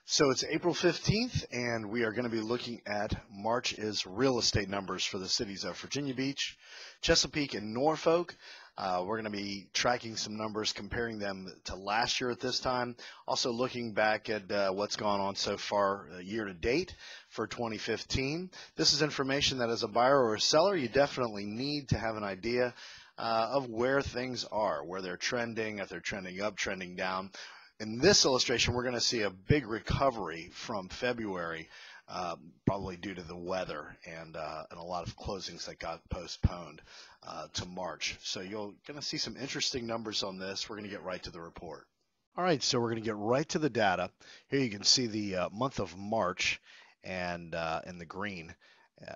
So it's April 15th, and we are going to be looking at March's real estate numbers for the cities of Virginia Beach, Chesapeake, and Norfolk. We're going to be tracking some numbers, comparing them to last year at this time. Also looking back at what's gone on so far year to date for 2015. This is information that as a buyer or a seller, you definitely need to have an idea of where things are, where they're trending, if they're trending up, trending down. In this illustration, we're going to see a big recovery from February, probably due to the weather and a lot of closings that got postponed to March. So you're going to see some interesting numbers on this. We're going to get right to the report. All right, so we're going to get right to the data. Here you can see the month of March and in the green.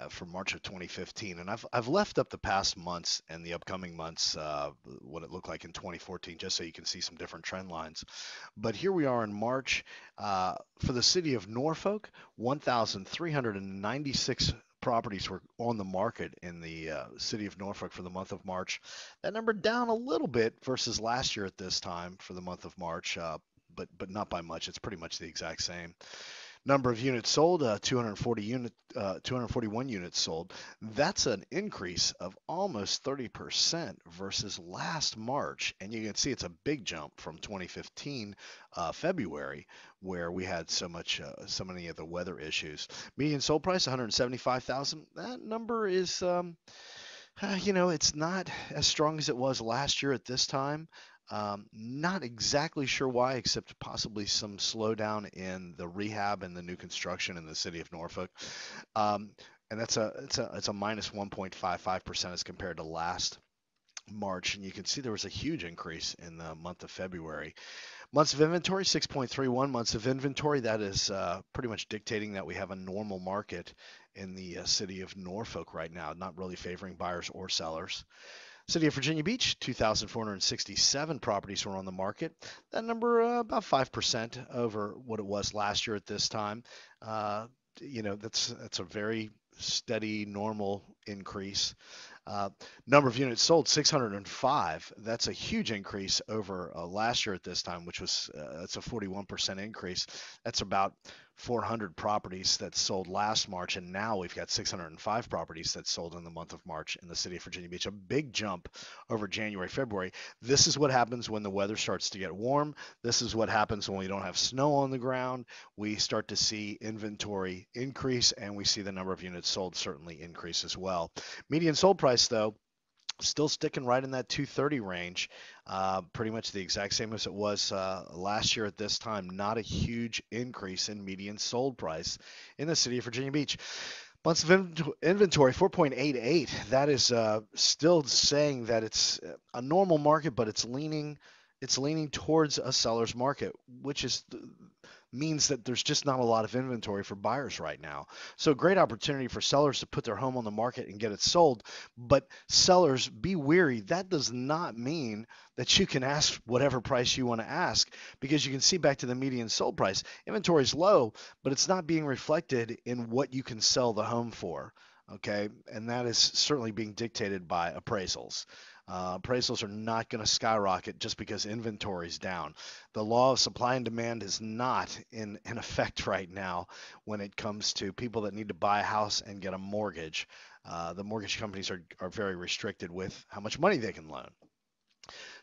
For March of 2015, and I've left up the past months and the upcoming months what it looked like in 2014, just so you can see some different trend lines. But here we are in March for the city of Norfolk. 1,396 properties were on the market in the city of Norfolk for the month of March. That number down a little bit versus last year at this time for the month of March, but not by much. It's pretty much the exact same. Number of units sold, 241 units sold. That's an increase of almost 30% versus last March. And you can see it's a big jump from 2015 February, where we had so many of the weather issues. Median sold price, $175,000. That number is, it's not as strong as it was last year at this time. Not exactly sure why, except possibly some slowdown in the rehab and the new construction in the city of Norfolk. And it's a minus 1.55% as compared to last March. And you can see there was a huge increase in the month of February. Months of inventory, 6.31 months of inventory. That is pretty much dictating that we have a normal market in the city of Norfolk right now, not really favoring buyers or sellers. City of Virginia Beach, 2,467 properties were on the market. That number about 5% over what it was last year at this time. That's a very steady, normal increase. Number of units sold, 605. That's a huge increase over last year at this time, which was that's a 41% increase. That's about 400 properties that sold last March, and now we've got 605 properties that sold in the month of March in the city of Virginia Beach. A big jump over January, February. This is what happens when the weather starts to get warm. This is what happens when we don't have snow on the ground. We start to see inventory increase, and we see the number of units sold certainly increase as well. Median sold price, though, still sticking right in that 230 range, pretty much the exact same as it was last year at this time. Not a huge increase in median sold price in the city of Virginia Beach. Months of inventory, 4.88. That is still saying that it's a normal market, but it's leaning towards a seller's market, which means that there's just not a lot of inventory for buyers right now. So great opportunity for sellers to put their home on the market and get it sold. But sellers, be wary. That does not mean that you can ask whatever price you want to ask, because you can see back to the median sold price. Inventory is low, but it's not being reflected in what you can sell the home for. Okay, and that is certainly being dictated by appraisals. Appraisals are not going to skyrocket just because inventory is down. The law of supply and demand is not in effect right now when it comes to people that need to buy a house and get a mortgage. The mortgage companies are very restricted with how much money they can loan.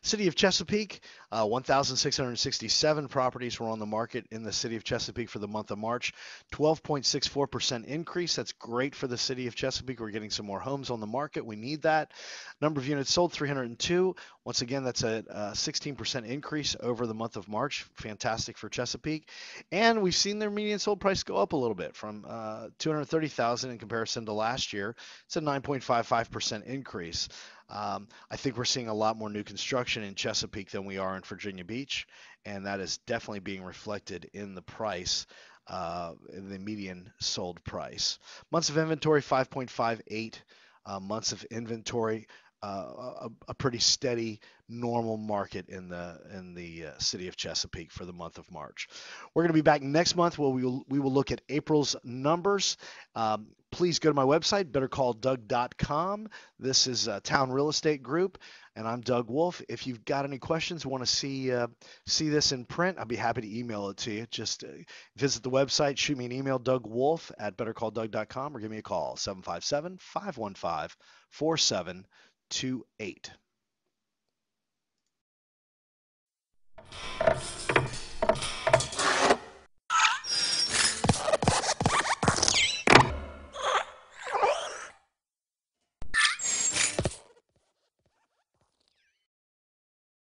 City of Chesapeake, 1,667 properties were on the market in the city of Chesapeake for the month of March. 12.64% increase. That's great for the city of Chesapeake. We're getting some more homes on the market. We need that. Number of units sold, 302. Once again, that's a 16% increase over the month of March. Fantastic for Chesapeake. And we've seen their median sold price go up a little bit from $230,000 in comparison to last year. It's a 9.55% increase. I think we're seeing a lot more new construction in Chesapeake than we are in Virginia Beach, and that is definitely being reflected in the price, in the median sold price. Months of inventory, 5.58 months of inventory. a pretty steady, normal market in the city of Chesapeake for the month of March. We're going to be back next month where we will look at April's numbers. Please go to my website, bettercalldoug.com. This is Town Real Estate Group, and I'm Doug Wolfe. If you've got any questions, want to see this in print, I'd be happy to email it to you. Just visit the website, shoot me an email, dougwolfe@bettercalldoug.com, or give me a call, 757-515-4728.